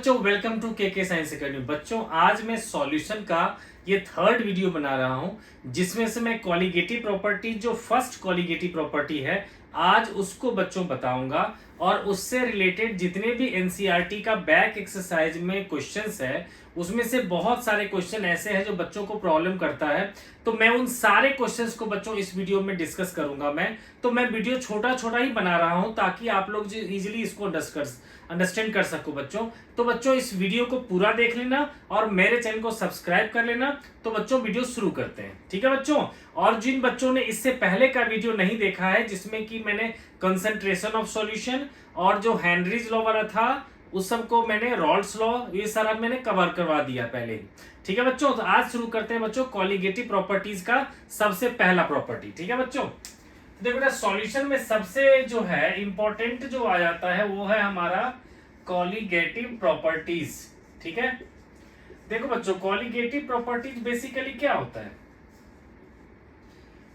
बच्चों, welcome to के science academy. बच्चों, आज मैं सॉल्यूशन का ये थर्ड वीडियो बना रहा हूं, जिसमें से मैं कॉलिगेटिव प्रॉपर्टी, जो फर्स्ट कॉलिगेटिव प्रॉपर्टी है, आज उसको बच्चों बताऊंगा। और उससे रिलेटेड जितने भी एनसीईआरटी का बैक एक्सरसाइज में क्वेश्चंस है, उसमें से बहुत सारे क्वेश्चन ऐसे हैं जो बच्चों को प्रॉब्लम करता है। तो मैं उन सारे क्वेश्चंस को बच्चों इस वीडियो में डिस्कस करूंगा। मैं वीडियो छोटा छोटा ही बना रहा हूं ताकि आप लोग इजीली इसको अंडरस्टैंड कर सको बच्चों। तो बच्चों, इस वीडियो को पूरा देख लेना और मेरे चैनल को सब्सक्राइब कर लेना। तो बच्चों, वीडियो शुरू करते हैं, ठीक है बच्चों। और जिन बच्चों ने इससे पहले का वीडियो नहीं देखा है, जिसमें कि मैंने कंसंट्रेशन ऑफ सॉल्यूशन और जो हेनरीज लॉ वाला था, उस सबको मैंने रॉल्स लॉ, ये सारा मैंने कवर करवा दिया पहले ही, ठीक है बच्चों। तो आज शुरू करते हैं बच्चों कॉलिगेटिव प्रॉपर्टीज का सबसे पहला प्रॉपर्टी, ठीक है बच्चों। देखो बेटा, सॉल्यूशन में सबसे जो है इंपॉर्टेंट जो आ जाता है वो है हमारा कॉलिगेटिव प्रॉपर्टीज, ठीक है। देखो बच्चों, कॉलिगेटिव प्रॉपर्टीज बेसिकली क्या होता है,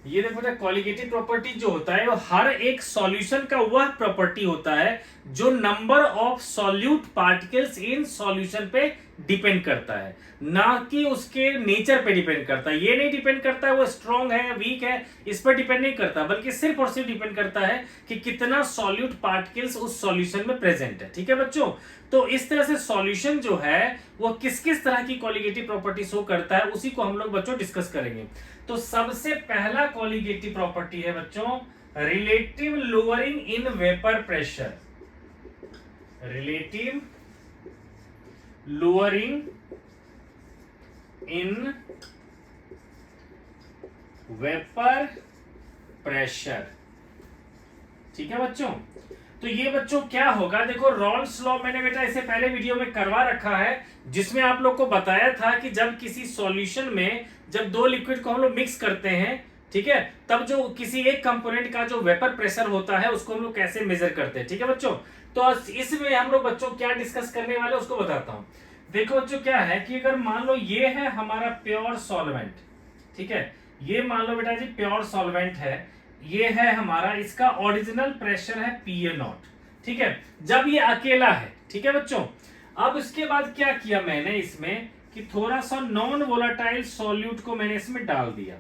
ये देखो बेटा, कॉलिगेटिव प्रॉपर्टी जो होता है वो हर एक सॉल्यूशन का वह प्रॉपर्टी होता है जो number of solute particles in solution पे डिपेंड करता है, ना कि उसके नेचर पे डिपेंड करता है। ये नहीं डिपेंड करता है वो स्ट्रॉन्ग है वीक है, इस पर डिपेंड नहीं करता, बल्कि सिर्फ और सिर्फ डिपेंड करता है कि कितना सॉल्यूट पार्टिकल्स उस सॉल्यूशन में प्रेजेंट है, ठीक है बच्चों। तो इस तरह से सॉल्यूशन जो है वो किस किस तरह की कॉलिगेटिव प्रॉपर्टी शो करता है, उसी को हम लोग बच्चों डिस्कस करेंगे। तो सबसे पहला कॉलिगेटिव प्रॉपर्टी है बच्चों relative lowering in vapour pressure. Relative lowering in vapour pressure, ठीक है बच्चों। तो ये बच्चों क्या होगा, देखो रॉल्स लॉ मैंने बेटा इससे पहले वीडियो में करवा रखा है, जिसमें आप लोग को बताया था कि जब किसी सॉल्यूशन में जब दो लिक्विड को हम लोग मिक्स करते हैं, ठीक है, तब जो किसी एक कंपोनेंट का जो वेपर प्रेशर होता है उसको हम लोग कैसे मेजर करते हैं, ठीक है बच्चों। तो इसमें हम लोग बच्चों क्या डिस्कस करने वाले उसको बताता हूं। देखो बच्चों, क्या है कि अगर मान लो ये है हमारा प्योर सॉल्वेंट, ठीक है, ये मान लो बेटा जी प्योर सॉल्वेंट है, ये है हमारा, इसका ओरिजिनल प्रेशर है PA0, ठीक है, जब ये अकेला है, ठीक है बच्चों। अब इसके बाद क्या किया मैंने इसमें कि थोड़ा सा नॉन वोलेटाइल सॉल्यूट को मैंने इसमें डाल दिया,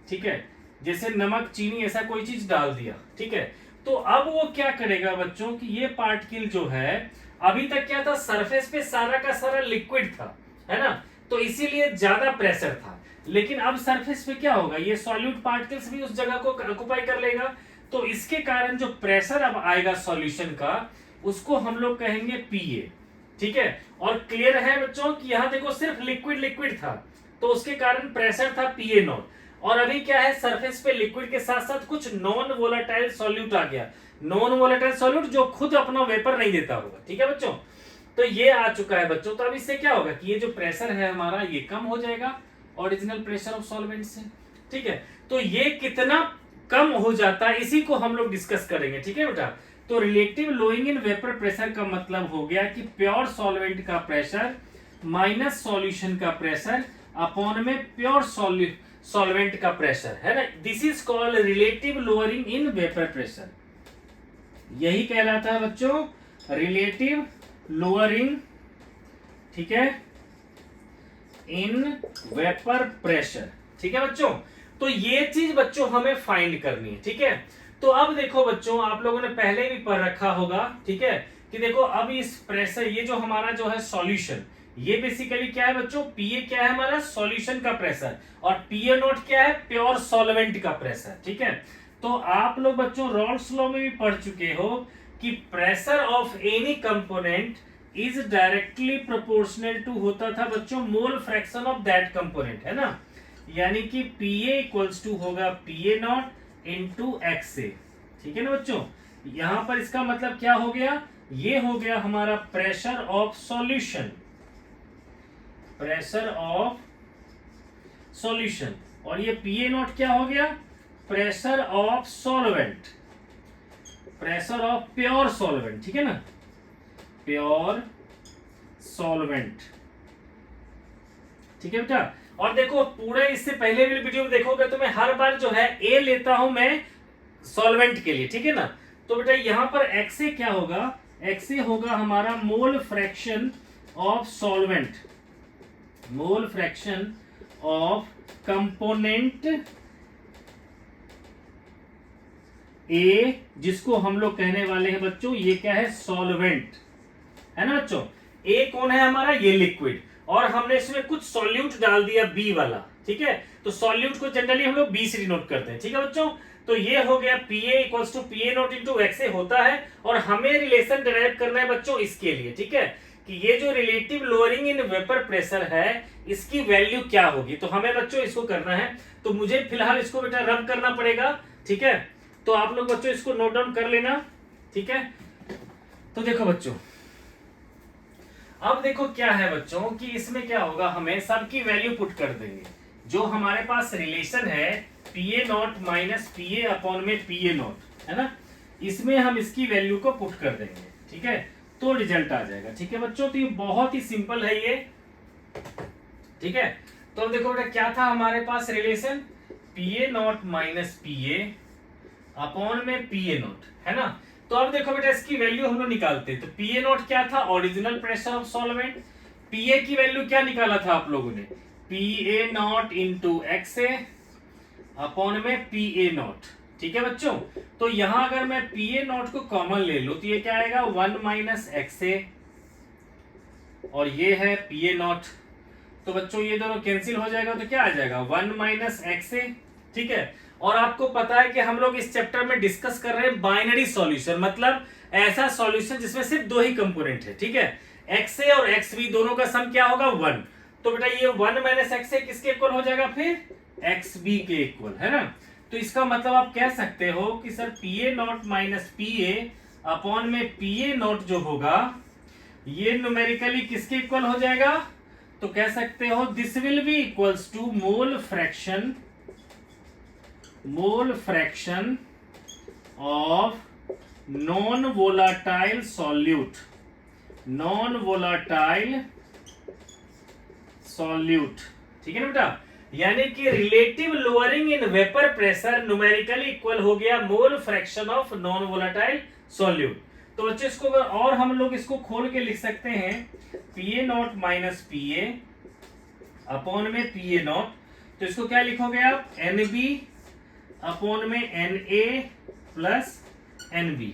ठीक है, जैसे नमक चीनी ऐसा कोई चीज डाल दिया, ठीक है। तो अब वो क्या करेगा बच्चों कि ये पार्टिकल जो है, अभी तक क्या था, सरफेस पे सारा का सारा लिक्विड था, है ना, तो इसीलिए ज्यादा प्रेशर था। लेकिन अब सरफेस पे क्या होगा, ये सॉल्यूट पार्टिकल्स भी उस जगह को ऑक्युपाई कर लेगा, तो इसके कारण जो प्रेशर अब आएगा सॉल्यूशन का, उसको हम लोग कहेंगे PA, ठीक है। और क्लियर है बच्चों कि यहां देखो सिर्फ लिक्विड लिक्विड था, तो उसके कारण प्रेशर था PA0। और अभी क्या है, सरफेस पे लिक्विड के साथ साथ कुछ नॉन वोलेटाइल सॉल्यूट आ गया, नॉन वोलेटाइल सॉल्यूट जो खुद अपना वेपर नहीं देता होगा, ठीक है बच्चों। तो ये आ चुका है बच्चों। तो अब इससे क्या होगा कि ये जो प्रेशर है हमारा, ये कम हो जाएगा ओरिजिनल प्रेशर ऑफ सॉल्वेंट से, ठीक है। तो ये कितना कम हो जाता है, इसी को हम लोग डिस्कस करेंगे, ठीक है बेटा। तो रिलेटिव लोइंग इन वेपर प्रेशर का मतलब हो गया कि प्योर सॉल्वेंट का प्रेशर माइनस सॉल्यूशन का प्रेशर अपॉन में प्योर सॉल्वेंट का प्रेशर, है ना। This is called relative lowering in vapour pressure, यही कहलाता है बच्चों रिलेटिव लोअरिंग, ठीक है, इन वेपर प्रेशर, ठीक है बच्चों। तो ये चीज बच्चों हमें फाइंड करनी है, ठीक है। तो अब देखो बच्चों, आप लोगों ने पहले भी पढ़ रखा होगा, ठीक है, कि देखो अब इस प्रेशर, ये जो हमारा जो है सॉल्यूशन, ये बेसिकली क्या है बच्चों, PA क्या है हमारा सॉल्यूशन का प्रेशर, और PA0 क्या है प्योर सॉल्वेंट का प्रेशर, ठीक है। तो आप लोग बच्चों रॉल्स लॉ में भी पढ़ चुके हो कि pressure of any component is directly proportional to होता था बच्चों mole fraction of that component, है ना। यानी कि PA इक्वल्स टू होगा PA0 इंटू XA, ठीक है ना बच्चों। यहां पर इसका मतलब क्या हो गया, ये हो गया हमारा pressure of solution, pressure of solution, और ये PA0 क्या हो गया, pressure of solvent, pressure of pure solvent, ठीक है ना, प्योर सॉल्वेंट, ठीक है बेटा। और देखो पूरे इससे पहले भी वीडियो में देखोगे तो मैं हर बार जो है A लेता हूं मैं सॉल्वेंट के लिए, ठीक है ना। तो बेटा यहां पर XA क्या होगा, XA होगा हमारा मोल fraction of solvent, mole fraction of component A, जिसको हम लोग कहने वाले हैं बच्चों, ये क्या है, सॉल्वेंट है ना बच्चों। A कौन है हमारा, ये लिक्विड, और हमने इसमें कुछ सॉल्यूट डाल दिया B वाला, ठीक है। तो सॉल्यूट को जनरली हम लोग B से डिनोट करते हैं, ठीक है बच्चों। तो ये हो गया PA equals to PA not into XA होता है, और हमें रिलेशन डिराइव करना है बच्चों इसके लिए, ठीक है, कि ये जो relative lowering in vapour pressure है इसकी वैल्यू क्या होगी। तो हमें बच्चों इसको करना है, तो मुझे फिलहाल इसको बेटा रब करना पड़ेगा, ठीक है। तो आप लोग बच्चों इसको नोट डाउन कर लेना, ठीक है। तो देखो बच्चों, अब देखो क्या है बच्चों कि इसमें क्या होगा, हमें सबकी वैल्यू पुट कर देंगे। जो हमारे पास रिलेशन है PA not minus PA upon में PA नॉट, है ना, इसमें हम इसकी वैल्यू को पुट कर देंगे, ठीक है, तो रिजल्ट आ जाएगा, ठीक है बच्चों। तो ये बहुत ही सिंपल है ये, ठीक है। तो अब देखो बेटा क्या था हमारे पास relation, PA not minus PA upon में PA नॉट, है ना। तो अब देखो बेटा इसकी वैल्यू हम लोग निकालते हैं। तो PA नॉट क्या था, original pressure of solvent. PA की वैल्यू क्या निकाला था आप लोगों ने, PA not into XA upon में PA नॉट, ठीक है बच्चों। तो यहां अगर मैं PA नॉट को कॉमन ले लूं तो ये क्या आएगा, 1 माइनस XA, और ये है PA नॉट। तो बच्चों ये दोनों कैंसिल हो जाएगा, तो क्या आ जाएगा, 1 माइनस XA, ठीक है। और आपको पता है कि हम लोग इस चैप्टर में डिस्कस कर रहे हैं बाइनरी सॉल्यूशन, मतलब ऐसा सॉल्यूशन जिसमें सिर्फ दो ही कंपोनेंट है, ठीक है। XA और XB दोनों का सम क्या होगा, 1। तो बेटा ये 1 माइनस XA किसके इक्वल हो जाएगा, फिर XB के इक्वल, है ना। तो इसका मतलब आप कह सकते हो कि sir PA not minus PA upon में PA नॉट जो होगा ये न्यूमेरिकली किसके इक्वल हो जाएगा, तो कह सकते हो this will be equals to mole fraction of non volatile solute, non volatile solute, ठीक है ना बेटा। यानी कि relative lowering in vapour pressure numerically equal हो गया mole fraction of non volatile solute. तो बच्चों इसको और हम लोग इसको खोल के लिख सकते हैं, PA not minus PA upon में PA नॉट। तो इसको क्या लिखोगे आप, NB अपॉन में NA प्लस NB,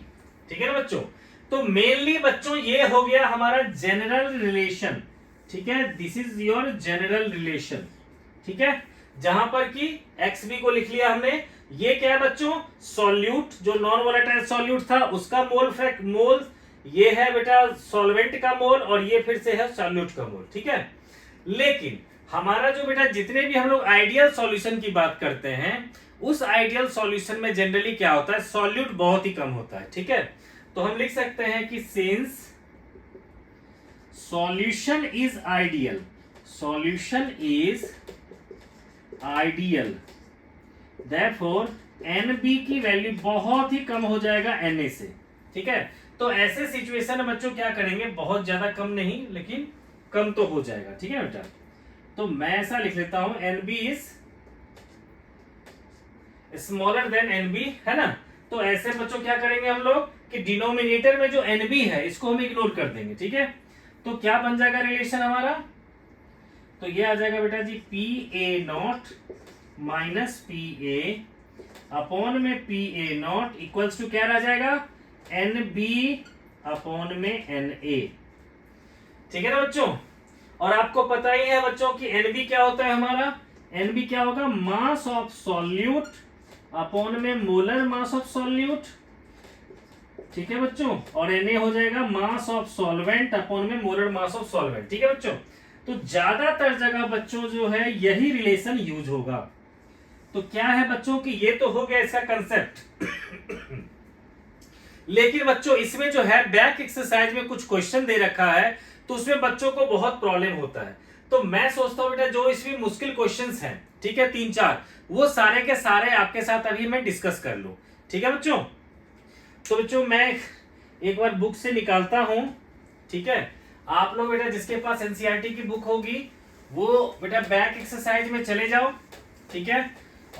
ठीक है ना बच्चों। तो मेनली बच्चों ये हो गया हमारा जनरल रिलेशन, ठीक है, this is your general relation, ठीक है, जहां पर कि XB को लिख लिया हमने। ये क्या है बच्चों, सॉल्यूट, जो नॉन वोलेटाइल सॉल्यूट था उसका मोल, ये है बेटा सॉल्वेंट का मोल, और ये फिर से है सॉल्यूट का मोल, ठीक है। लेकिन हमारा जो बेटा जितने भी हम लोग आइडियल सॉल्यूशन की बात करते हैं उस आइडियल सॉल्यूशन में जनरली क्या होता है, सॉल्यूट बहुत ही कम होता है, ठीक है। तो हम लिख सकते हैं कि since solution is ideal, solution is ideal, therefore NB की वैल्यू बहुत ही कम हो जाएगा NA से, ठीक है। तो ऐसे सिचुएशन में बच्चों क्या करेंगे, बहुत ज्यादा कम नहीं लेकिन कम तो हो जाएगा, ठीक है बेटा। तो मैं ऐसा लिख लेता हूं, NB is smaller than NB, है ना। तो ऐसे बच्चों क्या करेंगे हम लोग कि डिनोमिनेटर में जो NB है इसको हम इग्नोर कर देंगे, ठीक है। तो क्या बन जाएगा रिलेशन हमारा, तो ये आ जाएगा बेटा जी PA not minus PA upon में PA नॉट इक्वल्स टू क्या रह जाएगा, NB अपॉन में NA, ठीक है ना बच्चों। और आपको पता ही है बच्चों कि NB क्या होता है हमारा, NB क्या होगा, मास ऑफ सॉल्यूट अपॉन में मोलर मास ऑफ सॉल्यूट, ठीक है बच्चों। और Na हो जाएगा मास ऑफ सॉल्वेंट अपॉन में मोलर मास ऑफ सॉल्वेंट, ठीक है बच्चों। तो ज्यादातर जगह बच्चों जो है यही रिलेशन यूज होगा। तो क्या है बच्चों कि ये तो हो गया इसका कंसेप्ट लेकिन बच्चों इसमें जो है बैक एक्सरसाइज में कुछ क्वेश्चन दे रखा है तो उसमें बच्चों को बहुत प्रॉब्लम होता है। तो मैं सोचता हूं बेटा जो इसमें मुश्किल क्वेश्चंस हैं, ठीक है, 3-4, वो सारे के सारे आपके साथ अभी मैं डिस्कस कर लूं, ठीक है बच्चों। तो बच्चों मैं एक बार बुक से निकालता हूं, ठीक है। आप लोग बेटा जिसके पास एनसीईआरटी की बुक होगी वो बेटा बैक एक्सरसाइज में चले जाओ, ठीक है।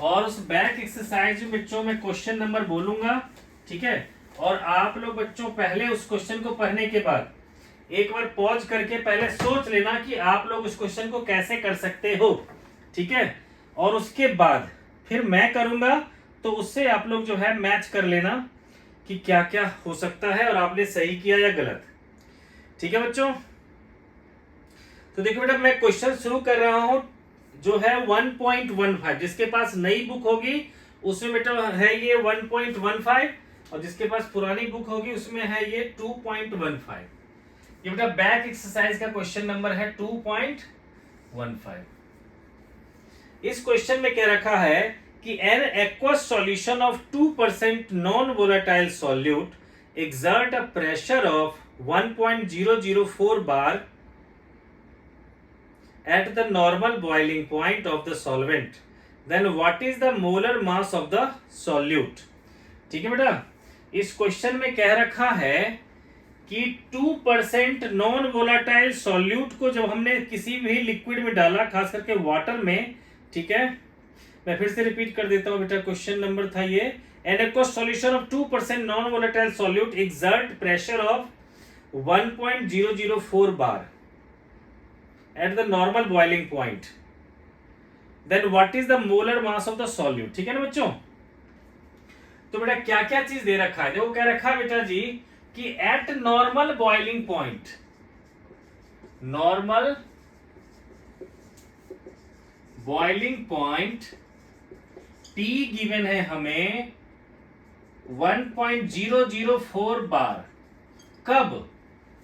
और उस बैक एक्सरसाइज में बच्चों में क्वेश्चन नंबर बोलूंगा, ठीक है। और आप लोग बच्चों पहले उस क्वेश्चन को पढ़ने के बाद एक बार पॉज करके पहले सोच लेना कि आप लोग उस क्वेश्चन को कैसे कर सकते हो, ठीक है। और उसके बाद फिर मैं करूंगा, तो उससे आप लोग जो है मैच कर लेना कि क्या क्या हो सकता है और आपने सही किया या गलत, ठीक है बच्चों। तो देखो बेटा, मैं क्वेश्चन शुरू कर रहा हूं जो है 1.15। जिसके पास नई बुक होगी उसमें बेटा है ये 1.15, और जिसके पास पुरानी बुक होगी उसमें है ये 2.15। ये बेटा बैक एक्सरसाइज का क्वेश्चन नंबर है 2.15। इस क्वेश्चन में क्या रखा है कि an aqueous solution of 2% non volatile solute exert a pressure of 1.004 bar at the normal boiling point of the solvent, then what is the molar mass of the solute। ठीक है बेटा, इस क्वेश्चन में कह रखा है कि 2% नॉन वोलाटाइल सॉल्यूट को जब हमने किसी भी लिक्विड में डाला, खास करके वाटर में, ठीक है। मैं फिर से रिपीट कर देता हूं बेटा, क्वेश्चन नंबर था ये, an aqueous solution of 2% non volatile solute exert pressure of 1.004 bar at the normal boiling point, then what is the molar mass of the solute। ठीक है ना बच्चों। तो बेटा क्या क्या चीज दे रखा है, देखो क्या रखा है बेटा जी कि eight normal boiling point, normal boiling point T given है हमें 1.004 बार। कब,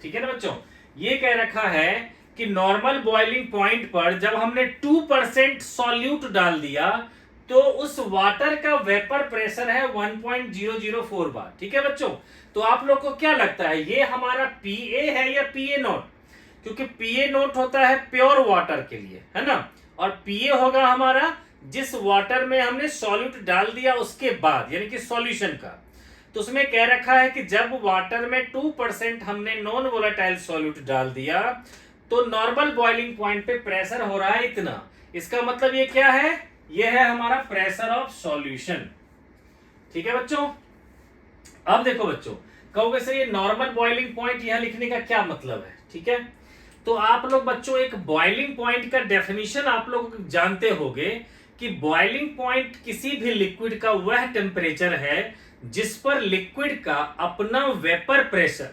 ठीक है ना बच्चों, ये कह रखा है कि नॉर्मल बॉइलिंग पॉइंट पर जब हमने 2% सॉल्यूट डाल दिया तो उस वाटर का वेपर प्रेशर है 1.004 बार। ठीक है बच्चों। तो आप लोग को क्या लगता है ये हमारा PA है या PA नोट, क्योंकि PA नोट होता है प्योर वाटर के लिए, है ना, और PA होगा हमारा जिस वाटर में हमने सॉल्यूट डाल दिया उसके बाद, यानी कि सॉल्यूशन का। तो उसमें कह रखा है कि जब वाटर में 2% हमने नॉन वोलेटाइल सॉल्यूट डाल दिया तो नॉर्मल बॉइलिंग पॉइंट पे प्रेशर हो रहा है इतना। इसका मतलब ये क्या है, ये है हमारा प्रेशर ऑफ सॉल्यूशन। ठीक है बच्चों। अब देखो बच्चों, कहोगे सर ये नॉर्मल बॉइलिंग पॉइंट यहां लिखने का क्या मतलब है। ठीक है, तो आप लोग बच्चों एक बॉइलिंग पॉइंट का डेफिनेशन आप लोग जानते होंगे कि बॉइलिंग पॉइंट किसी भी लिक्विड का वह टेम्परेचर है जिस पर लिक्विड का अपना वेपर प्रेशर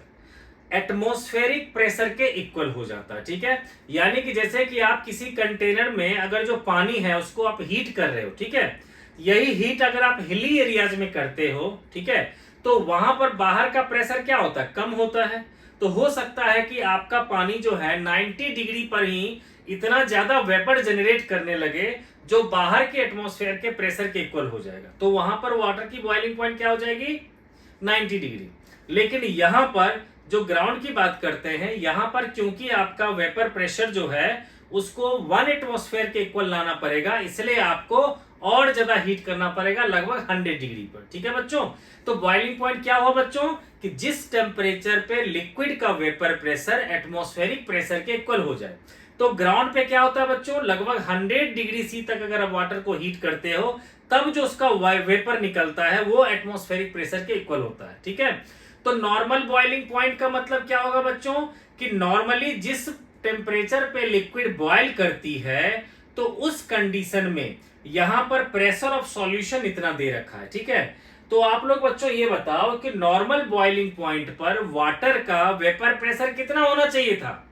एटमॉस्फेरिक प्रेशर के इक्वल हो जाता है। ठीक है, यानी कि जैसे कि आप किसी कंटेनर में अगर जो पानी है उसको आप हीट कर रहे हो, ठीक है, यही हीट अगर आप हिली एरियाज में करते हो, ठीक है, तो वहां पर बाहर का प्रेशर क्या होता है, कम होता है। तो हो सकता है कि आपका पानी जो है 90 डिग्री पर ही इतना ज्यादा वेपर जनरेट करने लगे जो बाहर के एटमॉस्फेयर के प्रेशर के इक्वल हो जाएगा। तो वहां पर वाटर की बॉइलिंग पॉइंट क्या हो जाएगी, 90 डिग्री। लेकिन यहां पर जो ग्राउंड की बात करते हैं, यहां पर क्योंकि आपका वेपर प्रेशर जो है उसको 1 एटमॉस्फेयर के इक्वल लाना पड़ेगा, इसलिए आपको और ज्यादा हीट करना पड़ेगा, लगभग 100 डिग्री पर। ठीक है बच्चों। तो बॉइलिंग पॉइंट क्या हो बच्चों कि जिस टेम्परेचर पे लिक्विड का वेपर प्रेशर एटमॉस्फेरिक प्रेशर के इक्वल हो जाए। तो ग्राउंड पे क्या होता है बच्चों, लगभग 100 डिग्री सी तक अगर आप वाटर को हीट करते हो तब जो उसका वेपर निकलता है वो एटमॉस्फेरिक प्रेशर के इक्वल होता है। ठीक है, तो नॉर्मल बॉइलिंग पॉइंट का मतलब क्या होगा बच्चों कि नॉर्मली जिस टेम्परेचर पे लिक्विड बॉइल करती है तो उस कंडीशन में यहां पर प्रेशर ऑफ सॉल्यूशन इतना दे रखा है। ठीक है, तो आप लोग बच्चों ये बताओ कि नॉर्मल बॉइलिंग पॉइंट पर वाटर का वेपर प्रेशर कितना होना चाहिए था।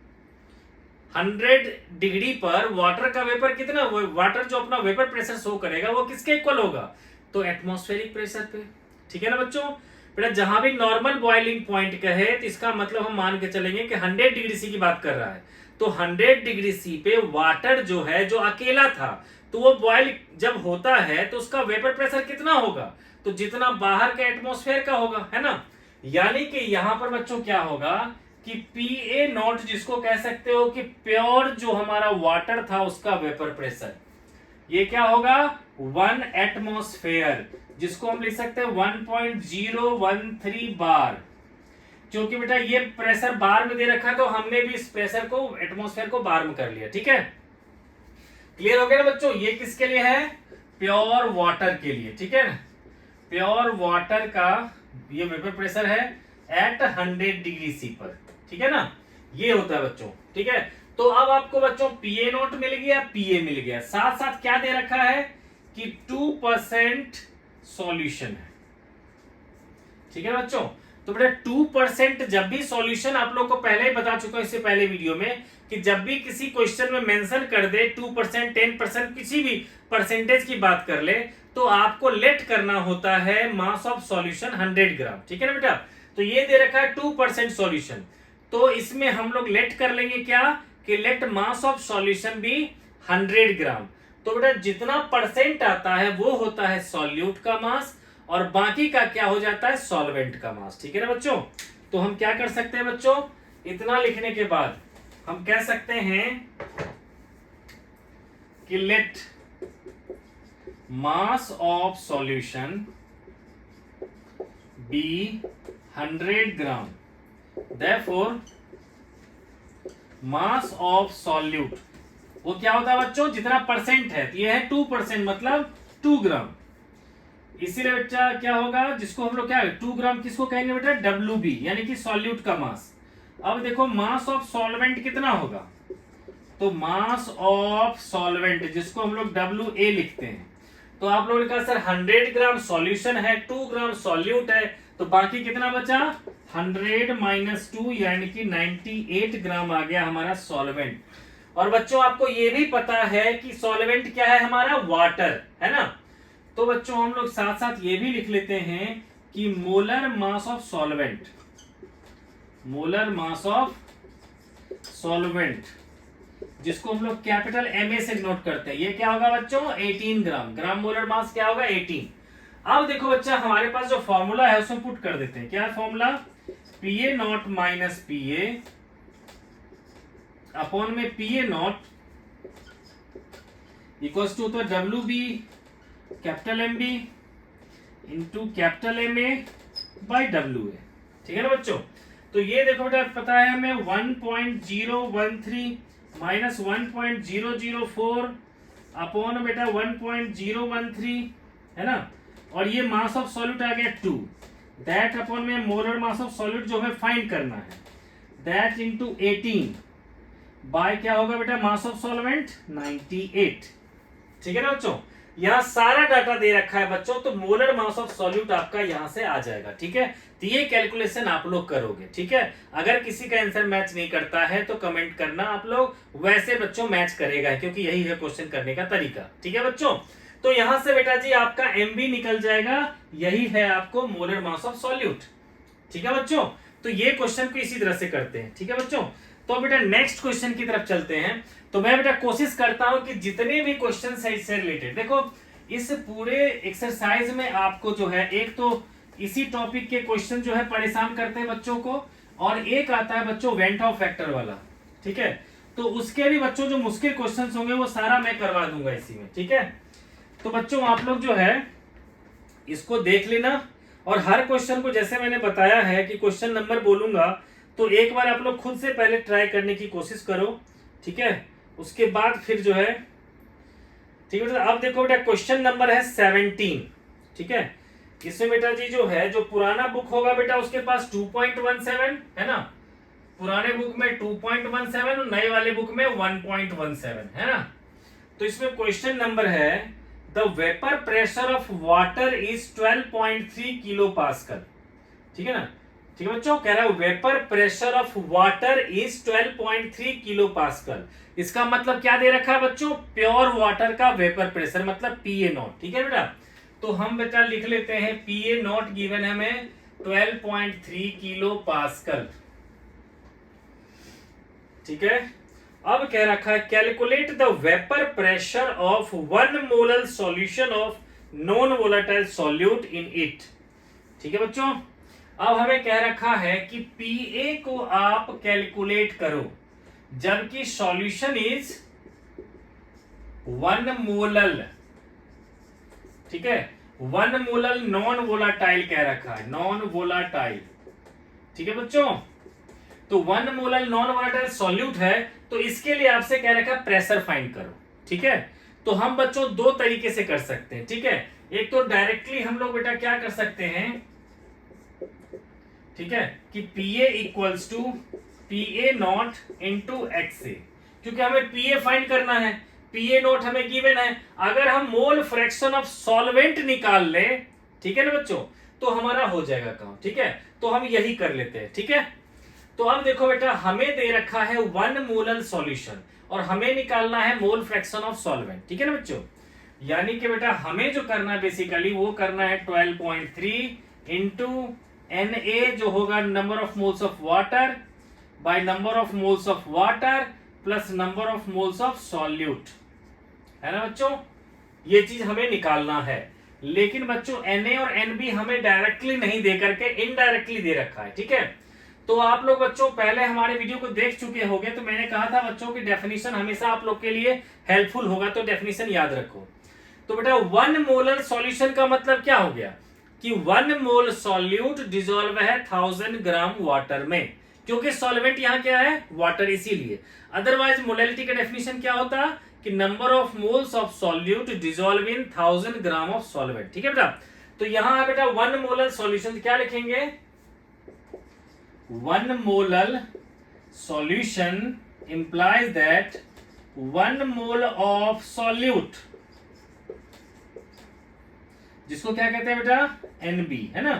100 डिग्री पर वाटर का वेपर कितना, वाटर जो अपना वेपर प्रेशर शो करेगा वो किसके इक्वल होगा, तो एटमॉस्फेरिक प्रेशर पे। ठीक है ना बच्चों। बेटा जहां भी नॉर्मल बॉइलिंग पॉइंट कहे तो इसका मतलब हम मान के चलेंगे कि 100 डिग्री सी की बात कर रहा है। तो 100 डिग्री सी पे वाटर जो है जो अकेला था तो वो बॉइल जब होता है तो उसका वेपर प्रेशर कितना होगा, तो जितना बाहर का एटमॉस्फेयर का होगा, है ना। यानी कि यहां पर बच्चों क्या होगा कि PA नॉट जिसको कह सकते हो कि प्योर जो हमारा वाटर था उसका वेपर प्रेशर, ये क्या होगा 1 एटमॉस्फेयर, जिसको हम लिख सकते हैं 1.013 बार। क्योंकि बेटा ये प्रेशर बार में दे रखा है तो हमने भी इस प्रेशर को एटमॉस्फेयर को बार में कर लिया। ठीक है, क्लियर हो गया ना बच्चों। ये किसके लिए है, प्योर वाटर के लिए। ठीक है ना, प्योर वाटर का ये वेपर प्रेशर है एट 100 डिग्री सी पर, ठीक है ना, ये होता है बच्चों, ठीक है। तो अब आपको बच्चों PA नोट मिल गया, PA मिल गया, साथ साथ क्या दे रखा है कि 2% सॉल्यूशन है, ठीक है बच्चों। तो बेटा 2% जब भी सॉल्यूशन, आप लोग को पहले ही बता चुका हूं इससे पहले वीडियो में कि जब भी किसी क्वेश्चन में मेंशन कर दे 2%, 10%, किसी भी परसेंटेज की बात कर ले, तो आपको लेट करना होता है मास ऑफ सॉल्यूशन 100 ग्राम, ठीक है ना बेटा। तो ये दे रखा है 2% सॉल्यूशन, तो इसमें हम लोग लेट कर लेंगे क्या कि लेट मास ऑफ सॉल्यूशन भी 100 ग्राम। तो बेटा जितना परसेंट आता है वो होता है सॉल्यूट का मास, और बाकी का क्या हो जाता है सॉल्वेंट का मास, ठीक है ना बच्चों। तो हम क्या कर सकते हैं बच्चों, इतना लिखने के बाद हम कह सकते हैं कि let mass of solution be 100 gram, therefore mass of solute वो क्या होता है बच्चों, जितना परसेंट है, ये है 2%, मतलब 2 ग्राम। इसीलिए बेटा क्या होगा, जिसको हम लोग क्या 2 ग्राम किसको कहेंगे बेटा, WB, यानी कि सॉल्यूट का मास। अब देखो मास ऑफ सॉल्वेंट कितना होगा, तो मास ऑफ सॉल्वेंट जिसको हम लोग WA लिखते हैं, तो आप लोगों ने कहा सर 100 ग्राम सॉल्यूशन है, 2 ग्राम सॉल्यूट है, तो बाकी कितना बचा 100 - 2 यानी कि 98 ग्राम आ गया हमारा सॉल्वेंट। और बच्चों आपको ये भी पता है कि सॉल्वेंट क्या है हमारा, वाटर है ना। तो बच्चों हम लोग साथ साथ ये भी लिख लेते हैं कि molar mass of solvent, molar mass of solvent जिसको हम लोग कैपिटल MA से नोट करते हैं, ये क्या होगा बच्चों 18 ग्राम, ग्राम मोलर मास क्या होगा 18। अब देखो बच्चा हमारे पास जो फॉर्मूला है उसमें पुट कर देते हैं, क्या है formula, PA not minus PA upon में PA नॉट इक्वल्स टू तो WB capital MB into capital MA by WA, ठीक है ना बच्चों। तो ये देखो बेटा पता है हमें 1.013 माइनस 1.004 अपॉन बेटा 1.013 है ना, और ये मास ऑफ सॉल्यूट आ गया 2, दैट अपॉन में मोलर मास ऑफ सॉल्यूट जो हमें फाइंड करना है, दैट इंटू 18 बाय क्या होगा बेटा मास ऑफ सॉल्वेंट 98, ठीक है ना बच्चों। यहां सारा डाटा दे रखा है बच्चों, तो मोलर मास ऑफ सॉल्यूट आपका यहां से आ जाएगा, ठीक है। तो ये कैलकुलेशन आप लोग करोगे, ठीक है। अगर किसी का आंसर मैच नहीं करता है तो कमेंट करना, आप लोग वैसे बच्चों मैच करेगा, क्योंकि यही है क्वेश्चन करने का तरीका, ठीक है बच्चों। तो यहां से बेटा जी आपका MB निकल जाएगा, यही है आपको मोलर मास ऑफ सॉल्यूट, ठीक है बच्चों। तो ये क्वेश्चन को इसी तरह से करते हैं, ठीक है बच्चों। तो बेटा नेक्स्ट क्वेश्चन की तरफ चलते हैं। तो मैं बेटा कोशिश करता हूं कि जितने भी क्वेश्चन है इससे रिलेटेड, देखो इस पूरे एक्सरसाइज में आपको जो है एक तो इसी टॉपिक के क्वेश्चन जो है परेशान करते हैं बच्चों को, और एक आता है बच्चों वेंट ऑफ फैक्टर वाला, ठीक है। तो उसके भी बच्चों जो मुश्किल क्वेश्चंस होंगे वो सारा मैं करवा दूंगा इसी में, ठीक है। तो बच्चों आप लोग जो है इसको देख लेना, और हर क्वेश्चन को जैसे मैंने बताया है कि क्वेश्चन नंबर बोलूंगा तो एक बार आप लोग खुद से पहले ट्राई करने की कोशिश करो, ठीक है। उसके बाद फिर जो है, ठीक है। अब देखो बेटा क्वेश्चन नंबर है 17, ठीक है। इसमें बेटा जी जो है, जो पुराना बुक होगा बेटा उसके पास 2.17 है ना, पुराने बुक में 2.17 और नए वाले बुक में 1.17 है ना। तो इसमें क्वेश्चन नंबर है the vapour pressure of water is 12.3 kilo pascal, ठीक है ना, ठीक है बच्चों। कह रहा है vapour pressure of water is 12.3 kilo pascal. इसका मतलब क्या दे रखा है बच्चों, प्योर वाटर का वेपर प्रेशर मतलब PA नॉट, ठीक है बेटा। तो हम बेटा लिख लेते हैं PA नॉट गिवन है हमें 12.3 किलो पास्कल, ठीक है। अब कह रखा है calculate the vapour pressure of 1 molar solution of non volatile solute in it, ठीक है बच्चों। अब हमें कह रखा है कि PA को आप कैलकुलेट करो जबकि सॉल्यूशन इज 1 मोलर, ठीक है। 1 मोलर नॉन वोलाटाइल कह रखा है, नॉन वोलाटाइल, ठीक है बच्चों। तो 1 मोलर नॉन वोलाटाइल सॉल्यूट है, तो इसके लिए आपसे कह रखा है प्रेशर फाइंड करो, ठीक है। तो हम बच्चों दो तरीके से कर सकते हैं, ठीक है। एक तो डायरेक्टली हम लोग बेटा क्या कर सकते हैं ठीक है, कि PA equals to PA not into x a, क्योंकि हमें पीए फाइंड करना है, पीए नॉट हमें गिवन है। अगर हम मोल फ्रैक्शन ऑफ सॉल्वेंट निकाल ले, ठीक है ना बच्चों, तो हमारा हो जाएगा काम। ठीक है, तो हम यही कर लेते हैं। ठीक है, तो अब देखो बेटा, हमें दे रखा है 1 मोलर सॉल्यूशन और हमें निकालना है मोल फ्रैक्शन ऑफ सॉल्वेंट। ठीक है ना बच्चों, यानी कि बेटा हमें जो करना है बेसिकली वो करना है 12.3 इंटू Na जो होगा number of moles of water by number of moles of water plus number of moles of solute, है ना बच्चों। ये चीज हमें निकालना है, लेकिन बच्चों Na और Nb हमें डायरेक्टली नहीं दे करके इनडायरेक्टली दे रखा है। ठीक है, तो आप लोग बच्चों पहले हमारे वीडियो को देख चुके होंगे, तो मैंने कहा था बच्चों की डेफिनेशन हमेशा आप लोग के लिए हेल्पफुल होगा, तो डेफिनेशन याद रखो। तो बेटा 1 मोलर सॉल्यूशन का मतलब क्या हो गया कि 1 मोल सॉल्यूट डिसॉल्व है 1000 ग्राम वाटर में, क्योंकि सॉल्वेंट यहां क्या है, वाटर, इसीलिए। अदरवाइज मोलैलिटी का डेफिनेशन क्या होता कि number of moles of solute dissolve in 1000 gram of solvent. ठीक है बेटा, तो यहां है बेटा 1 मोलर सॉल्यूशन, क्या लिखेंगे, 1 molar solution implies that 1 mole of solute, जिसको क्या कहते हैं बेटा, Nb, है ना,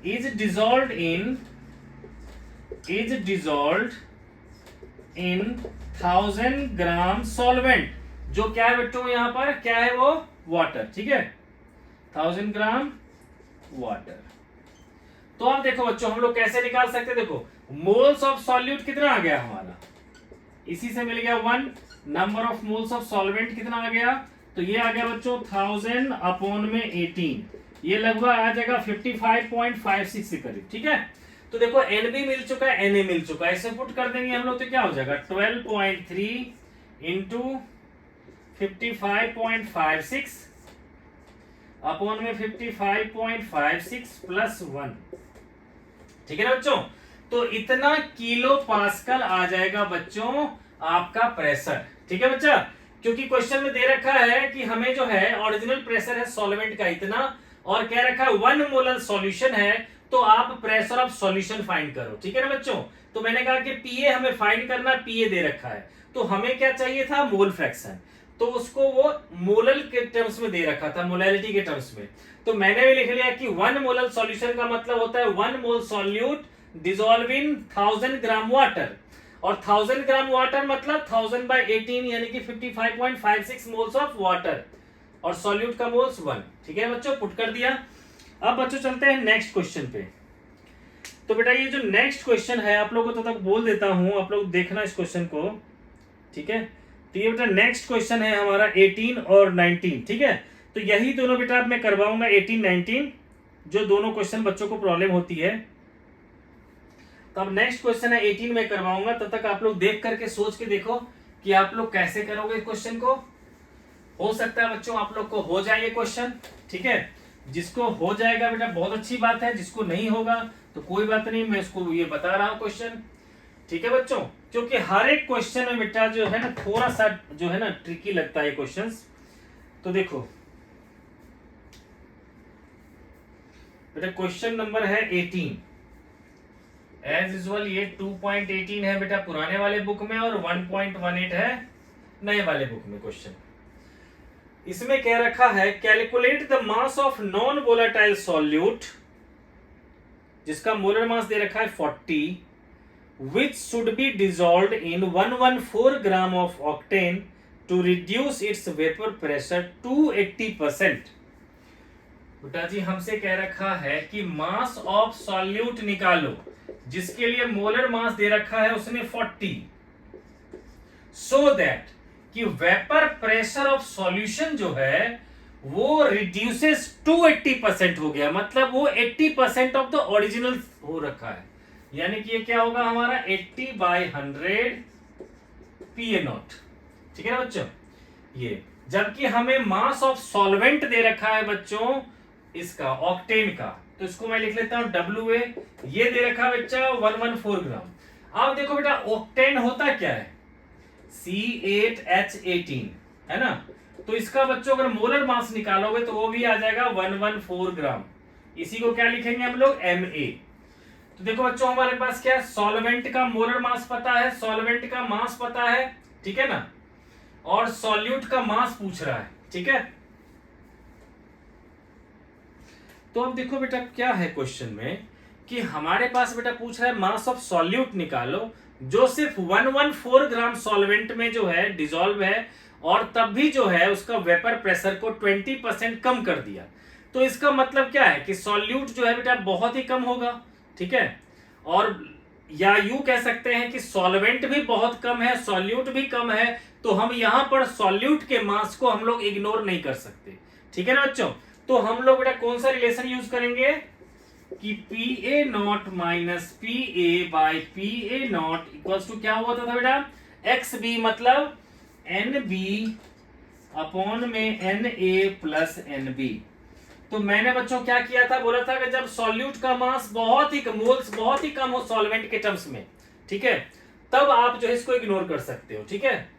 is dissolved in 1000 gram solvent, जो क्या है बेटो यहां पर क्या है, वो वाटर। ठीक है, 1000 ग्राम वाटर। तो अब देखो बच्चों हम लोग कैसे निकाल सकते हैं, देखो मोल्स ऑफ सॉल्यूट कितना आ गया हमारा, इसी से मिल गया 1, number of moles of solvent कितना आ गया, तो ये आ गया बच्चों 1000 अपॉन में 18, ये लगभग आ जाएगा 55.56 के करीब। ठीक है, तो देखो Nb मिल चुका है, Na मिल चुका है, इसे पुट कर देंगे हम लोग तो क्या हो जाएगा 12.3 इंटू 55.56 अपॉन में 55.56 प्लस 1। ठीक है ना बच्चों, तो इतना किलो पास्कल आ जाएगा बच्चों आपका प्रेशर। ठीक है बच्चा, क्योंकि क्वेश्चन में दे रखा है कि हमें जो है ओरिजिनल प्रेशर है सॉल्वेंट का इतना, और कह रखा है 1 मोलर सॉल्यूशन है, तो आप प्रेशर ऑफ सॉल्यूशन फाइंड करो। ठीक है ना बच्चों, तो मैंने कहा कि पीए हमें फाइंड करना, पीए दे रखा है, तो हमें क्या चाहिए था, मोल फ्रैक्शन, तो उसको वो मोलर के टर्म्स में दे रखा था, मोलैरिटी के टर्म्स में। तो मैंने भी लिख लिया कि 1 मोलर सॉल्यूशन का मतलब होता है 1 मोल solute dissolve in 1000 gram water, और 1000 ग्राम वाटर मतलब 1000 बाय 18 यानी कि 55.56 मोल्स ऑफ वाटर, और सॉल्यूट का मोल्स 1। ठीक है बच्चों, पुट कर दिया। अब बच्चों चलते हैं नेक्स्ट क्वेश्चन पे। तो बेटा ये जो नेक्स्ट क्वेश्चन है आप लोगों को तो तक बोल देता हूं, आप लोग देखना इस क्वेश्चन को। ठीक है, तो ये बेटा नेक्स्ट क्वेश्चन है हमारा 18 और 19। ठीक है, तो यही दोनों बेटा अब मैं करवाऊंगा 18 19, जो दोनों क्वेश्चन बच्चों को प्रॉब्लम होती है। तो अब नेक्स्ट क्वेश्चन है 18 में करवाऊंगा, तब तक आप लोग देख करके सोच के देखो कि आप लोग कैसे करोगे क्वेश्चन को। हो सकता है बच्चों आप लोग को हो जाए ये क्वेश्चन। ठीक है, जिसको हो जाएगा बेटा बहुत अच्छी बात है, जिसको नहीं होगा तो कोई बात नहीं, मैं इसको ये बता रहा हूं क्वेश्चन। ठीक है बच्चों, क्योंकि हर एक क्वेश्चन में बेटा जो है ना थोड़ा सा जो है ना ट्रिकी लगता है क्वेश्चंस। तो देखो बेटा क्वेश्चन नंबर है 18, एज यूजुअल ये 2.18 है बेटा पुराने वाले बुक में, और 1.18 है नए वाले बुक में क्वेश्चन। इसमें कह रखा है calculate the mass of non volatile solute, जिसका मोलर मास दे रखा है 40, which should be dissolved in 114 gram of octane to reduce its vapor pressure to 80%। बेटा जी हमसे कह रखा है कि मास ऑफ सॉल्यूट निकालो, जिसके लिए मोलर मास दे रखा है उसने 40, सो दैट कि वेपर प्रेशर ऑफ सॉल्यूशन जो है वो रिड्यूसेस टू 80% हो गया, मतलब वो 80% ऑफ द ओरिजिनल हो रखा है, यानी कि ये क्या होगा हमारा 80/100 पीए नॉट। ठीक है ना बच्चों, ये जबकि हमें मास ऑफ सॉल्वेंट दे रखा है बच्चों इसका ऑक्टेन का, तो इसको मैं लिख लेता हूं WA, ये दे रखा है बच्चा 114 ग्राम। अब देखो बेटा ऑक्टेन होता क्या है, C8H18, है ना, तो इसका बच्चों अगर मोलर मास निकालोगे तो वो भी आ जाएगा 114 ग्राम। इसी को क्या लिखेंगे हम लोग, Ma। तो देखो बच्चों हमारे पास क्या है, सॉल्वेंट का मोलर मास पता है, सॉल्वेंट का मास पता है, ठीक है ना, और सॉल्यूट का मास पूछ रहा है, ठीक है। तो अब देखो बेटा क्या है क्वेश्चन में कि हमारे पास बेटा पूछ रहा है मास ऑफ सॉल्यूट निकालो जो सिर्फ 114 ग्राम सॉल्वेंट में जो है डिसॉल्व है, और तब भी जो है उसका वेपर प्रेशर को 20% कम कर दिया। तो इसका मतलब क्या है कि सॉल्यूट जो है बेटा बहुत ही कम होगा, ठीक है, और या यूं कह सकते हैं कि सॉल्वेंट भी बहुत कम है, सॉल्यूट भी कम है। तो हम यहां पर सॉल्यूट के मास को हम लोग इग्नोर नहीं कर सकते, ठीक है ना बच्चों। तो हम लोग बेटा कौन सा रिलेशन यूज करेंगे कि PA not minus PA by PA not equals to क्या हुआ था बेटा, XB मतलब NB अपॉन में NA प्लस NB। तो मैंने बच्चों क्या किया था, बोला था कि जब सॉल्यूट का मास बहुत ही मोल्स बहुत ही कम हो सॉल्वेंट के टर्म्स में, ठीक है, तब आप जो है इसको इग्नोर कर सकते हो, ठीक है।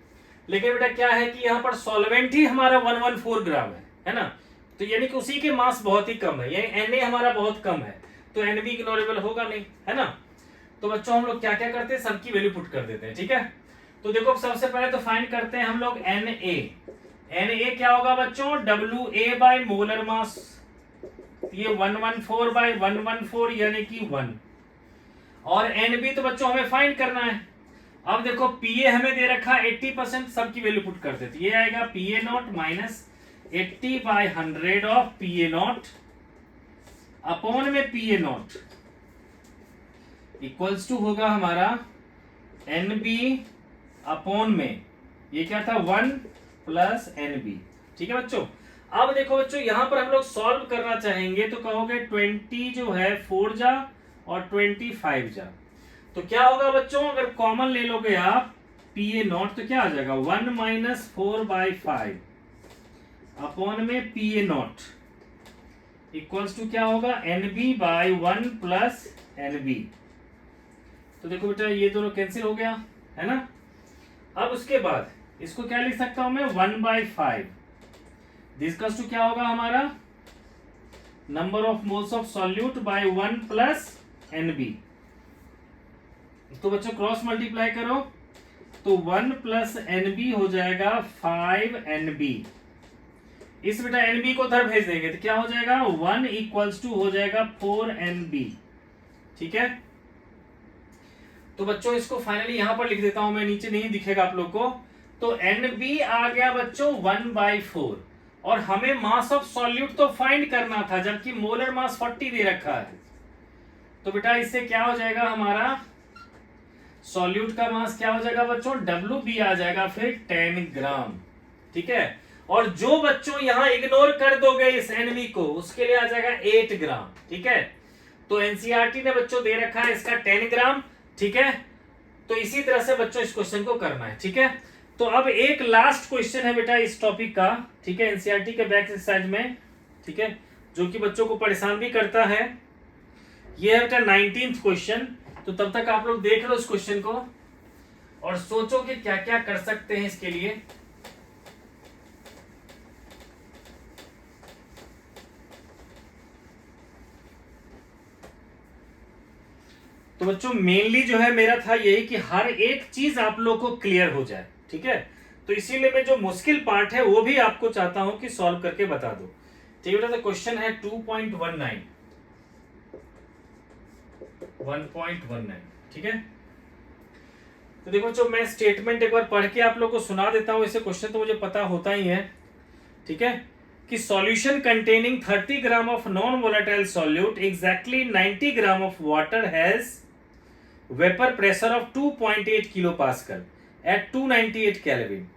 लेकिन बेटा क्या है कि यहाँ पर सॉल्वेंट ही हमारा 114 ग्राम है ना, तो यानी कि उसी के मास बहुत ही कम है, यानी Na हमारा बहुत कम है, तो NB इग्नोरेबल होगा नहीं, है ना। तो बच्चों हम लोग क्या क्या करते हैं, सबकी वैल्यू पुट कर देते हैं, ठीक है। तो देखो सबसे पहले तो फाइंड करते हैं हम लोग Na क्या होगा बच्चों, WA बाय मोलर मास, ये 114 बाय 114 यानी कि 1, और NB तो बच्चों हमें फाइंड करना है। अब देखो PA हमें दे रखा 80%, सबकी वैल्यू पुट कर देते, ये आएगा PA not minus 80 by 100 of PA not upon में PA नॉट इक्वल्स टू होगा हमारा NB अपॉन में ये क्या था 1 प्लस NB, ठीक है बच्चों। अब देखो बच्चों यहां पर हम लोग सॉल्व करना चाहेंगे तो कहोगे 20 जो है 4 जा और 25 जा, तो क्या होगा बच्चों, अगर कॉमन ले लोगे आप PA नॉट तो क्या आ जाएगा 1 माइनस 4 बाई 5 अपॉन में PA नॉट इक्वल्स टू क्या होगा NB बाई 1 प्लस NB। तो देखो बेटा ये दोनों कैंसिल हो गया, है ना। अब उसके बाद इसको क्या लिख सकता हूं मैं 1 बाई 5, डिस्कस टू क्या होगा हमारा number of moles of solute bye 1 plus NB। तो बच्चों क्रॉस मल्टीप्लाई करो तो 1 प्लस NB हो जाएगा 5 NB। इस बेटा NB को उधर भेज देंगे तो क्या हो जाएगा 1 इक्वल्स टू हो जाएगा 4 NB, ठीक है। तो बच्चों इसको फाइनली यहां पर लिख देता हूं मैं, नीचे नहीं दिखेगा आप लोग को। तो NB आ गया बच्चों 1/4, और हमें मास ऑफ सॉल्यूट तो फाइंड करना था जबकि मोलर मास 40 दे रखा है। तो बेटा इससे क्या हो जाएगा हमारा सॉल्यूट का मास क्या हो जाएगा बच्चों, WB आ जाएगा फिर 10 ग्राम, ठीक है। और जो बच्चों यहां इग्नोर कर दोगे इस NB को उसके लिए आ जाएगा 8 ग्राम, ठीक है। तो NCERT ने बच्चों दे रखा है इसका 10 ग्राम, ठीक है। तो इसी तरह से बच्चों इस क्वेश्चन को करना है, ठीक है। तो अब एक लास्ट क्वेश्चन है बेटा इस टॉपिक का, ठीक है, NCERT के बैक एक्सरसाइज में, ठीक है, जो कि बच्चों को परेशान भी करता है। ये है बेटा 19th क्वेश्चन। तो तब तक आप लोग देख लो इस क्वेश्चन को और सोचो कि क्या क्या कर सकते हैं इसके लिए। तो बच्चों मेनली जो है मेरा था यही कि हर एक चीज आप लोग को क्लियर हो जाए, ठीक है। तो इसीलिए मैं जो मुश्किल पार्ट है वो भी आपको चाहता हूं कि सॉल्व करके बता दो, ठीक है बेटा। तो क्वेश्चन है 2.19, ठीक है। तो देखो बच्चों मैं स्टेटमेंट एक बार पढ़ के आप लोग को सुना देता हूं, इसे क्वेश्चन तो मुझे पता होता ही है, ठीक है, कि solution containing 30 gram of non volatile solute exactly 90 gram of water has vapour pressure of 2.8 kilo pascal at 298 kelvin.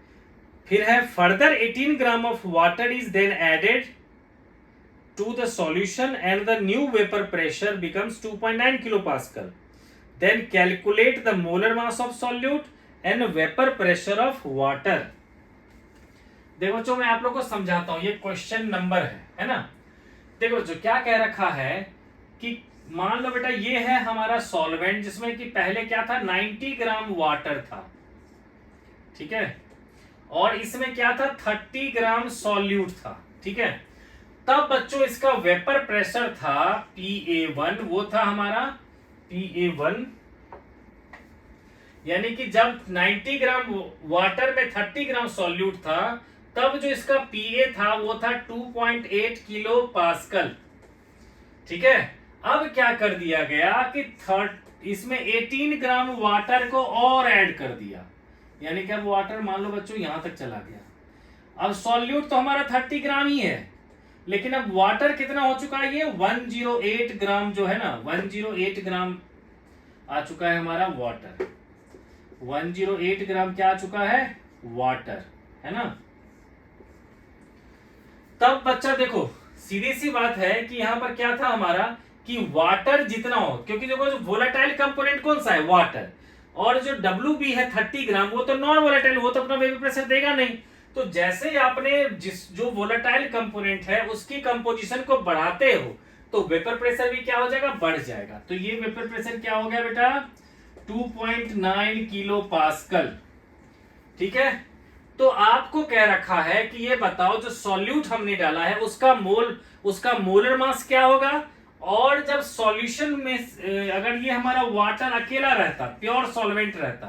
फिर है further 18 gram of water is then added to the solution and the new vapor pressure becomes 2.9 kilopascal. Then calculate the molar mass of solute and vapor pressure of water. देखो बच्चों मैं आप लोग को समझाता हूं, ये क्वेश्चन नंबर है ना। देखो बच्चों क्या कह रखा है कि मान लो बेटा ये है हमारा सॉल्वेंट जिसमें कि पहले क्या था 90 ग्राम वाटर था, ठीक है, और इसमें क्या था 30 ग्राम सॉल्यूट था, ठीक है। तब बच्चों इसका वेपर प्रेशर था PA1, वो था हमारा PA1, यानी कि जब 90 ग्राम वाटर में 30 ग्राम सॉल्यूट था, तब जो इसका PA था वो था 2.8 किलो पास्कल। ठीक है, अब क्या कर दिया गया कि इसमें 18 ग्राम वाटर को और ऐड कर दिया, यानी कि अब वाटर मान लो बच्चों यहां तक चला गया। अब सॉल्यूट तो हमारा 30 ग्राम ही है, लेकिन अब वाटर कितना हो चुका है, ये 108 ग्राम जो है ना, 108 ग्राम आ चुका है हमारा वाटर। 108 ग्राम क्या आ चुका है, वाटर, है ना। तब बच्चा देखो सीधी सी बात है कि यहां पर क्या था हमारा कि वाटर जितना हो, क्योंकि देखो जो वोलेटाइल कंपोनेंट कौन सा है, वाटर, और जो WB है 30 ग्राम, वो तो नॉन वोलेटाइल, वो तो अपना वेपर प्रेशर देगा नहीं। तो जैसे ही आपने जो वोलेटाइल कंपोनेंट है उसकी कंपोजिशन को बढ़ाते हो तो वेपर प्रेशर भी क्या हो जाएगा, बढ़ जाएगा। तो ये वेपर प्रेशर क्या हो गया बेटा, 2.9 किलो पास्कल। ठीक है, तो आपको कह रखा है कि ये बताओ जो सॉल्यूट हमने डाला है उसका मोलर मास क्या होगा, और जब सॉल्यूशन में अगर ये हमारा वाटर अकेला रहता, प्योर सॉल्वेंट रहता,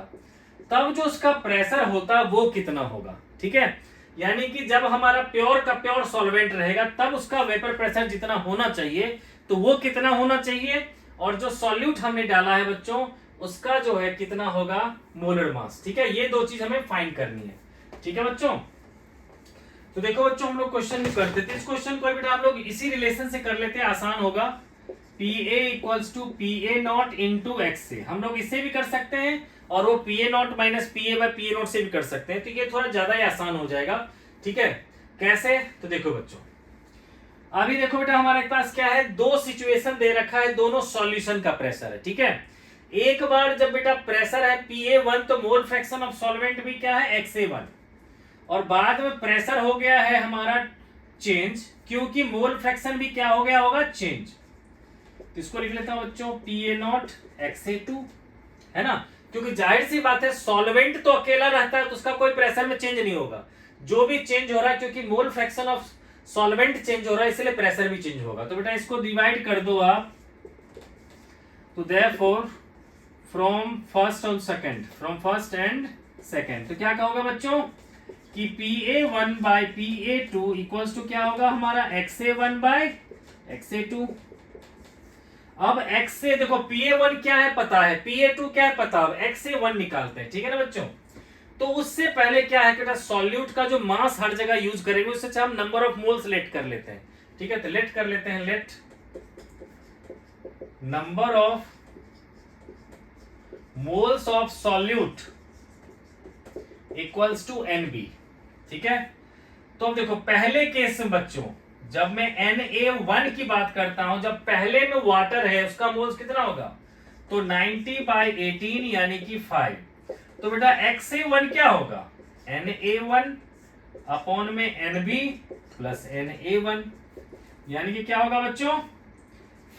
तब जो उसका प्रेशर होता वो कितना होगा। ठीक है, यानी कि जब हमारा प्योर का प्योर सॉल्वेंट रहेगा तब उसका वेपर प्रेशर जितना होना चाहिए तो वो कितना होना चाहिए, और जो सॉल्यूट हमने डाला है बच्चों उसका जो है कितना होगा मोलर मास। ठीक है, ये दो चीज हमें फाइंड करनी है। ठीक है बच्चों, तो देखो बच्चों हम लोग क्वेश्चन करते थे, इस क्वेश्चन को बेटा हम लोग इसी रिलेशन से कर लेते हैं, आसान होगा। PA equals to PA not into XA, हम लोग इससे भी कर सकते हैं और वो PA not minus PA by PA not से भी कर सकते हैं, तो ये थोड़ा ज्यादा ही आसान हो जाएगा। ठीक है, कैसे, तो देखो बच्चों अभी देखो बेटा हमारे पास क्या है, दो सिचुएशन दे रखा है, दोनों सॉल्यूशन का प्रेशर है। ठीक है, एक बार जब बेटा प्रेशर है PA1 तो मोल फ्रैक्शन ऑफ सॉल्वेंट भी क्या है, XA1, और बाद में प्रेशर हो गया है हमारा चेंज, क्योंकि मोल फ्रैक्शन भी क्या हो गया होगा, चेंज। तो इसको लिख लेता हूं बच्चों PA नॉट XA2, है ना, क्योंकि जाहिर सी बात है सॉल्वेंट तो अकेला रहता है तो उसका कोई प्रेशर में चेंज नहीं होगा, जो भी चेंज हो रहा है क्योंकि मोल फ्रैक्शन ऑफ सॉल्वेंट चेंज हो रहा है इसलिए प्रेशर भी चेंज होगा। तो बेटा इसको डिवाइड कर दो आप, तो therefore from first and second, तो क्या कहोगे बच्चों कि PA1 bye PA2 equals to क्या होगा हमारा XA1 बाय XA2। अब XA देखो PA1 क्या है पता है, PA2 क्या है पता है, XA1 निकालते हैं। ठीक है ना बच्चों, तो उससे पहले क्या है कि सॉल्यूट का जो मास हर जगह यूज करेंगे उससे अच्छा हम नंबर ऑफ मोल्स लेट कर लेते हैं। ठीक है, तो लेट कर लेते हैं, let number of moles of solute equals to NB। ठीक है, तो अब देखो पहले केस में बच्चों जब मैं Na1 की बात करता हूं, जब पहले में वाटर है उसका मोल्स कितना होगा, तो 90/18 यानी कि 5। तो बेटा XA1 क्या होगा, Na1 अपॉन में NB प्लस Na1, यानी कि क्या होगा बच्चों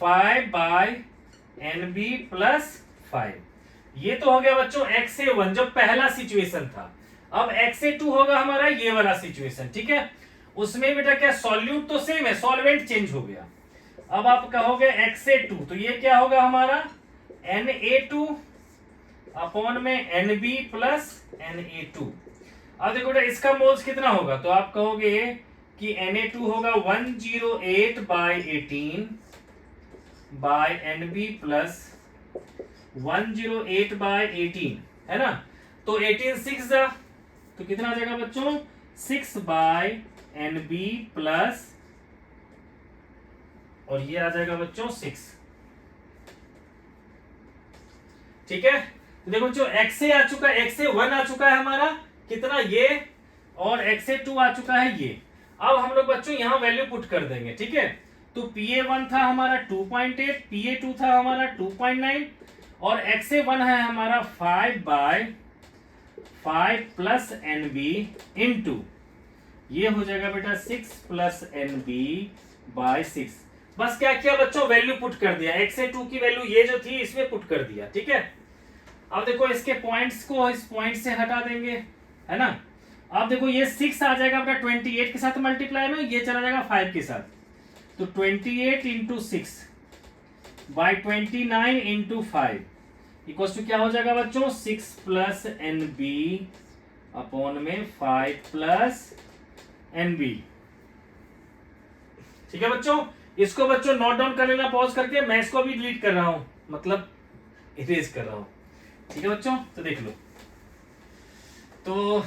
5/NB प्लस 5। ये तो हो गया बच्चों XA1 जो पहला सिचुएशन था। अब XA2 होगा हमारा ये वाला सिचुएशन। ठीक है, उसमें बेटा क्या सॉल्यूट तो सेम है, सॉल्वेंट चेंज हो गया। अब आप कहोगे XA2 तो ये क्या होगा हमारा Na2 अपॉन में NB प्लस Na2। अब देखो बेटा इसका मोल्स कितना होगा, तो आप कहोगे कि Na2 होगा 108/18 बाय NB प्लस 108/18, है ना, तो 18 6 जा तो कितना आ जाएगा बच्चों 6/NB प्लस, और ये आ जाएगा बच्चों 6। ठीक है, तो देखो बच्चों XA आ चुका है, XA1 आ चुका है हमारा कितना ये, और XA2 आ चुका है ये। अब हम लोग बच्चों यहां वैल्यू पुट कर देंगे। ठीक है, तो PA1 था हमारा 2.8, PA2 था हमारा 2.9 और XA1 है हमारा 5/5 प्लस NB इंटू ये हो जाएगा बेटा 6 प्लस NB/6। बस क्या किया बच्चों वैल्यू पुट कर दिया, XA2 की वैल्यू ये जो थी इसमें पुट कर दिया। ठीक है, अब देखो इसके पॉइंट्स को इस पॉइंट से हटा देंगे, है ना। अब देखो ये 6 आ जाएगा बेटा 28 के साथ मल्टीप्लाई में, ये चला जाएगा 5 के साथ, तो 28 into 6 by 29 into 5 equal to क्या हो जाएगा बच्चों 6 प्लस एन बी अपॉन में 5 प्लस एन बी। ठीक है बच्चों, इसको बच्चों नोट डाउन कर लेना पॉज करके, मैं इसको भी डिलीट कर रहा हूं, मतलब इरेज कर रहा हूं। ठीक है बच्चों, तो देख लो। तो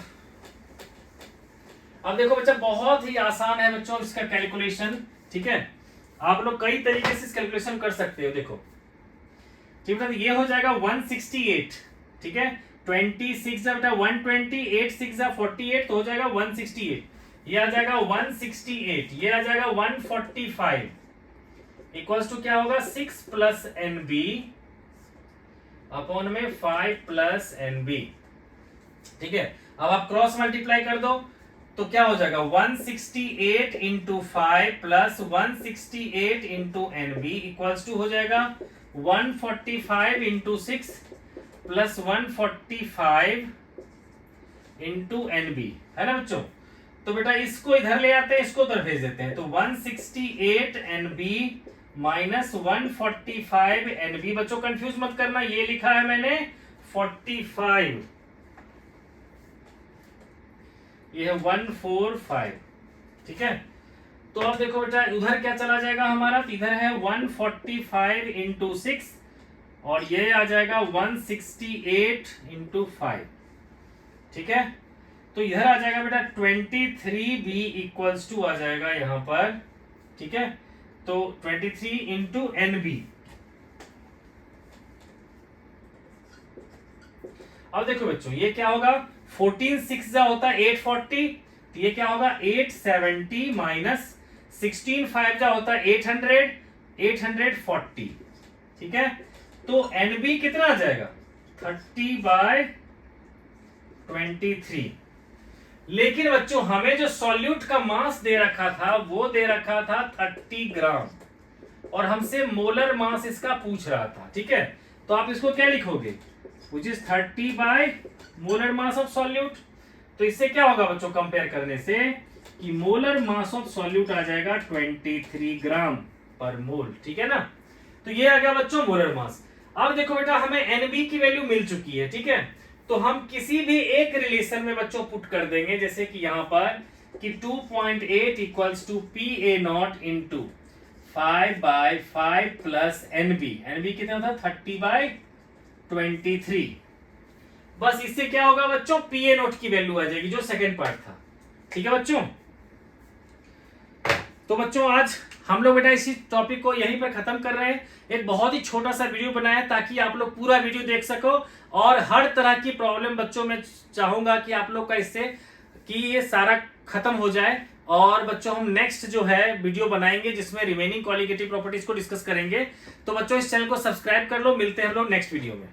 अब देखो बच्चा, बहुत ही आसान है बच्चों इसका कैलकुलेशन। ठीक है, आप लोग कई तरीके से इस कैलकुलेशन कर सकते हो। देखो ठीक है, ये हो जाएगा 168। ठीक है, 26 बेटा 120, 8 6 48, तो हो जाएगा 168। ये आ जाएगा 168, ये आ जाएगा 145 इक्वल्स टू क्या होगा 6 प्लस एन बी अपॉन में 5 प्लस एन बी। ठीक है, अब आप क्रॉस मल्टीप्लाई कर दो तो क्या हो जाएगा 168 into 5 plus 168 into N B equals to हो जाएगा 145 into 6 plus 145 into N B, है ना बच्चों। तो बेटा इसको इधर ले आते हैं, इसको उधर भेज देते हैं, तो 168 N B minus 145 N B. बच्चों कंफ्यूज मत करना, ये लिखा है मैंने 45, ये है 145। ठीक है, तो अब देखो बेटा उधर क्या चला जाएगा हमारा, तो इधर है 145 इंटू 6 और ये आ जाएगा 168 इंटू 5। ठीक है, तो इधर आ जाएगा बेटा 23b इक्वल्स टू आ जाएगा यहां पर। ठीक है, तो 23 इंटू एन बी। अब देखो बच्चों ये क्या होगा, 14 6 जा होता है 840, तो ये क्या होगा 870 माइनस 16 5 जा होता है 800, 840। ठीक है, तो एनबी कितना आ जाएगा 30/23। लेकिन बच्चों हमें जो सॉल्यूट का मास दे रखा था वो दे रखा था 30 ग्राम और हमसे मोलर मास इसका पूछ रहा था। ठीक है, तो आप इसको क्या लिखोगे, which is 30 by molar mass of solute. तो इससे क्या होगा बच्चों कंपेयर करने से कि मोलर मास ऑफ सॉल्यूट आ जाएगा 23 ग्राम पर मोल। ठीक है ना, तो ये आ गया बच्चों मोलर मास। अब देखो बेटा हमें एनबी की वैल्यू मिल चुकी है। ठीक है, तो हम किसी भी एक रिलेशन में बच्चों पुट कर देंगे, जैसे कि यहां पर कि 2.8 equals to P A not into 5/5 plus NB. NB कितना था 30/23। बस इससे क्या होगा बच्चों पी ए नोट की वैल्यू आ जाएगी जो सेकेंड पार्ट था। ठीक है बच्चों, तो बच्चों आज हम लोग बेटा इसी टॉपिक को यहीं पर खत्म कर रहे हैं। एक बहुत ही छोटा सा वीडियो बनाया ताकि आप लोग पूरा वीडियो देख सको और हर तरह की प्रॉब्लम बच्चों में चाहूंगा कि आप लोग का इससे कि ये सारा खत्म हो जाए। और बच्चों हम नेक्स्ट जो है वीडियो बनाएंगे जिसमें रिमेनिंग क्वालिटेटिव प्रॉपर्टीज को डिस्कस करेंगे। तो बच्चों इस चैनल को सब्सक्राइब कर लो, मिलते हैं हम लोग नेक्स्ट वीडियो में।